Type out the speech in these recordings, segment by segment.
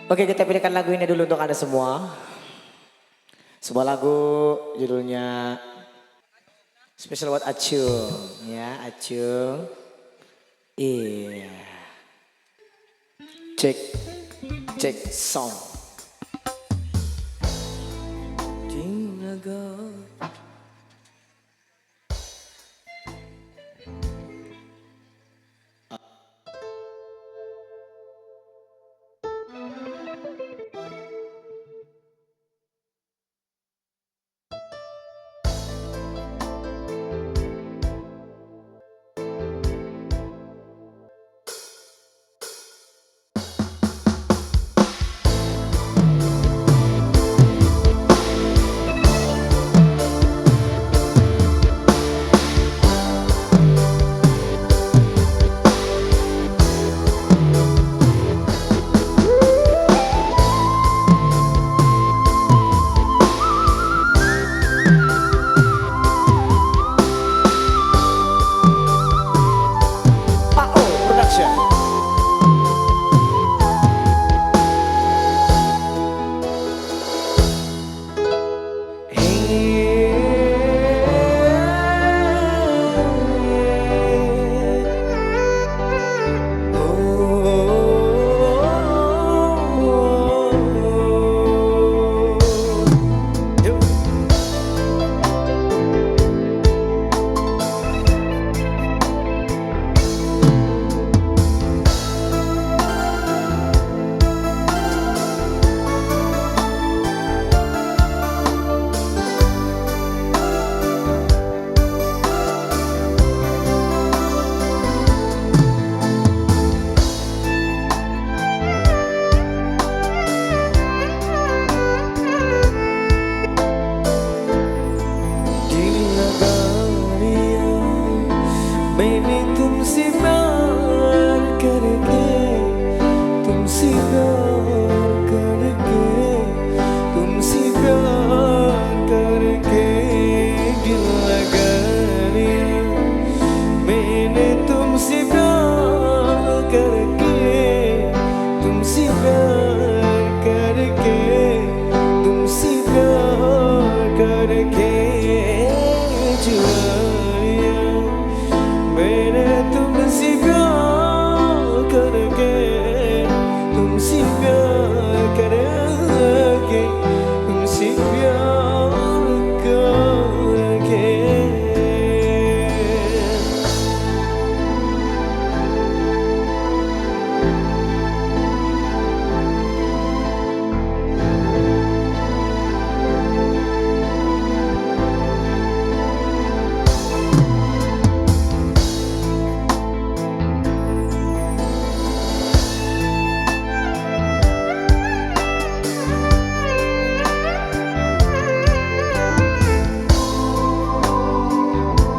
Oke, kita pilihkan lagu ini dulu untuk Anda semua. Sebuah lagu judulnya Special buat Acung. Ya, Acung. Iya. Cek song. Jinaga.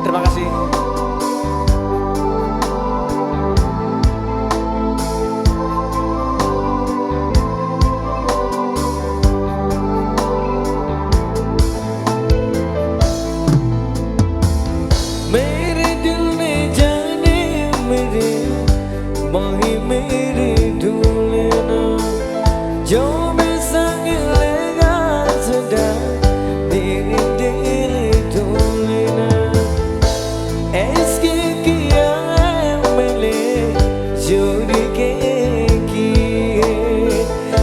Terima kasih. मेरे दिल ने जाने मेरे माही मेरे ढूंढे ना जो मैं संग लेगा सदा मेरे दिल ढूंढे ना ऐसे किया है मैंने चोरी के किए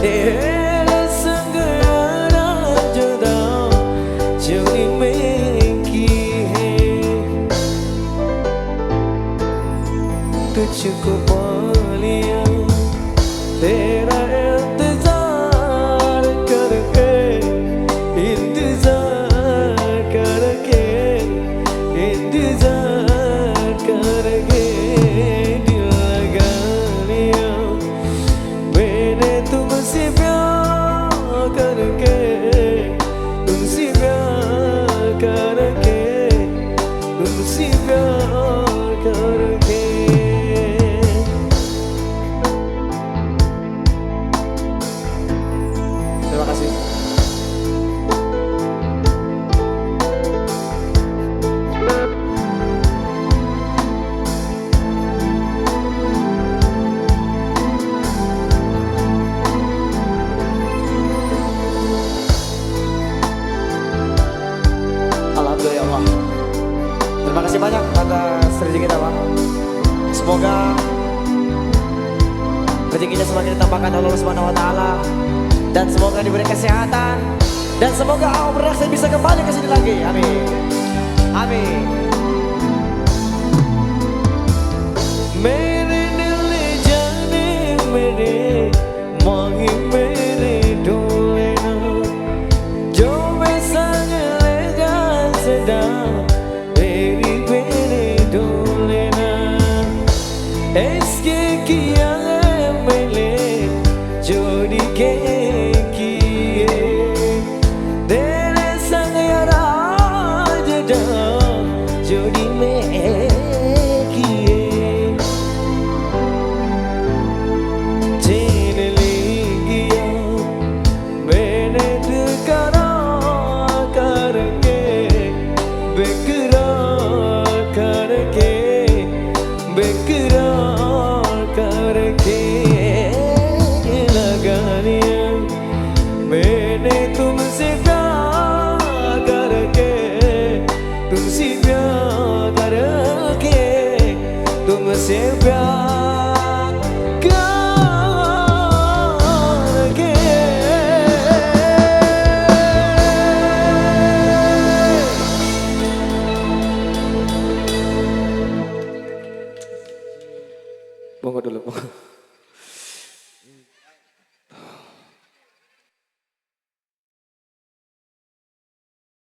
तेरे संग आना जुदा चोरी में की है तुझको पा लिया तेरा इंतजार करके दिल लगा लिया मैंने तुमसे प्यार करके तुमसे प्यार करके तुमसे प्यार करके Semoga rezekinya semakin ditambahkan oleh Allah Subhanahu wa taala dan semoga diberi kesehatan dan semoga Om Reaksi bisa kembali ke sini lagi. Amin. Amin. मेरे दिल जाने मेरे माही मेरे डोले ना जो मैं संग ले जा सदा मेरी मेरे डोले ना इसके किया है मैंने जोड़ी के किए तेरे संग यारा जदा जोड़ी में बेकरार करके लगा लिया मैंने तुमसे प्यार करके तुमसे प्यार करके तुमसे प्यार